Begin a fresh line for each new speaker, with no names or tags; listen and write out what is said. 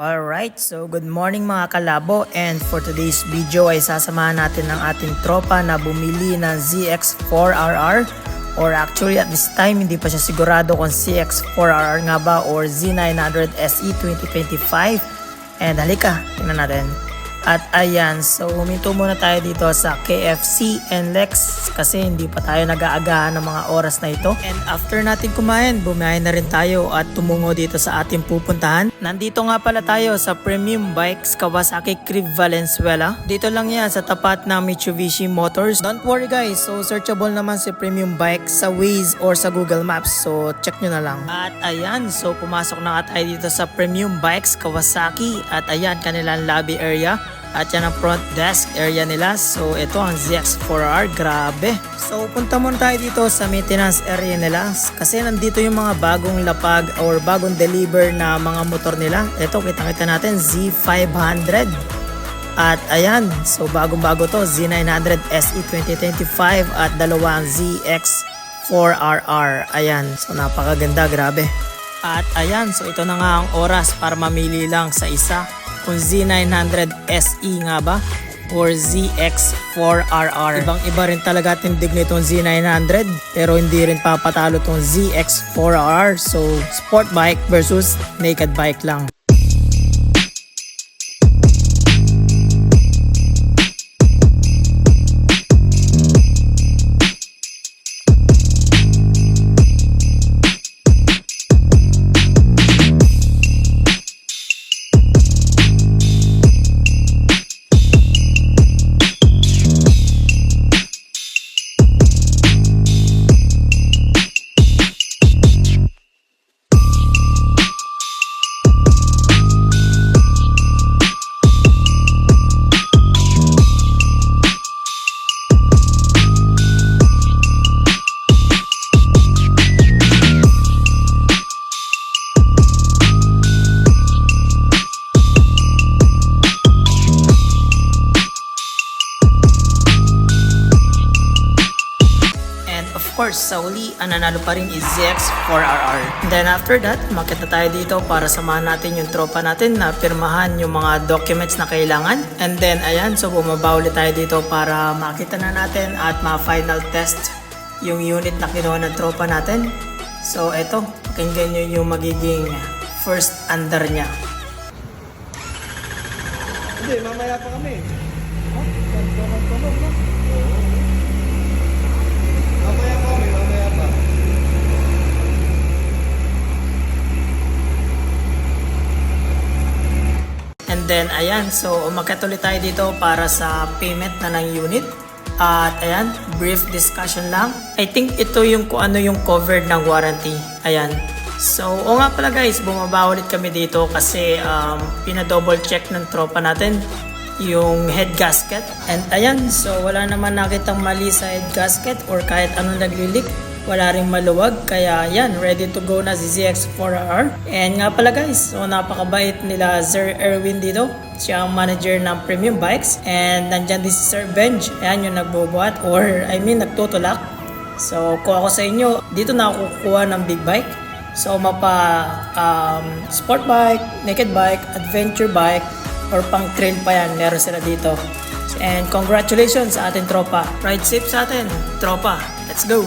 Alright, so good morning mga kalabo, and for today's video ay sasamahan natin ng ating tropa na bumili ng ZX4RR, or actually at this time hindi pa siya sigurado kung ZX4RR nga ba or Z900 SE 2025. And halika, tingnan natin. At ayan, so huminto muna tayo dito sa KFC and Lex kasi hindi pa tayo nag-aagahan ng mga oras na ito. And after natin kumain, bumiyahe na rin tayo at tumungo dito sa ating pupuntahan. Nandito nga pala tayo sa Premium Bikes Kawasaki Crib Valenzuela. Dito lang yan sa tapat ng Mitsubishi Motors. Don't worry guys, so searchable naman si Premium Bikes sa Waze or sa Google Maps. So check nyo na lang. At ayan, so pumasok na nga tayo dito sa Premium Bikes Kawasaki. At ayan, kanilang lobby area. At yan ang front desk area nila. So ito ang ZX4R, grabe. So punta muna tayo dito sa maintenance area nila kasi nandito yung mga bagong lapag or bagong deliver na mga motor nila. Ito kita natin Z500. At ayan, so bagong-bago to, Z900 SE 2025 at dalawang ZX4RR. Ayan, so napakaganda, grabe. At ayan, so ito na nga ang oras para mamili lang sa isa kung Z900 SE nga ba or ZX4RR. Ibang-iba rin talaga tindig nitong Z900 pero hindi rin papatalo tong ZX4RR. So sport bike versus naked bike lang. Of course, sa uli, ang nanalo pa rin is ZX4RR. Then after that, umakyat na tayo dito para samahan natin yung tropa natin na pirmahan yung mga documents na kailangan. And then ayan, so bumaba ulit tayo dito para makita na natin at ma-final test yung unit na kinuha ng tropa natin. So eto, pakinggan nyo yung magiging first under niya.
Hindi, mamaya pa kami. Mamaya pa.
And then ayan, so umakyat ulit tayo dito para sa payment na ng unit. At ayan, brief discussion lang. I think ito yung kung ano yung covered ng warranty. Ayan. So, o nga pala guys, bumaba ulit kami dito kasi pina-double check ng tropa natin yung head gasket. And ayan, so wala naman nakitang mali sa head gasket or kahit anong naglilik. Wala ring maluwag, kaya yan, ready to go na si ZX4RR. And nga pala guys, so napakabait nila Sir Erwin dito. Siya ang manager ng Premium Bikes. And nandyan din si Sir Benj, ayan yung nagbubuhat or nagtutulak. So kung ako sa inyo, dito na ako kukuha ng big bike. So mapa sport bike, naked bike, adventure bike, or pang trail pa yan, meron sila dito. And congratulations sa ating tropa. Ride safe sa atin, tropa. Let's go!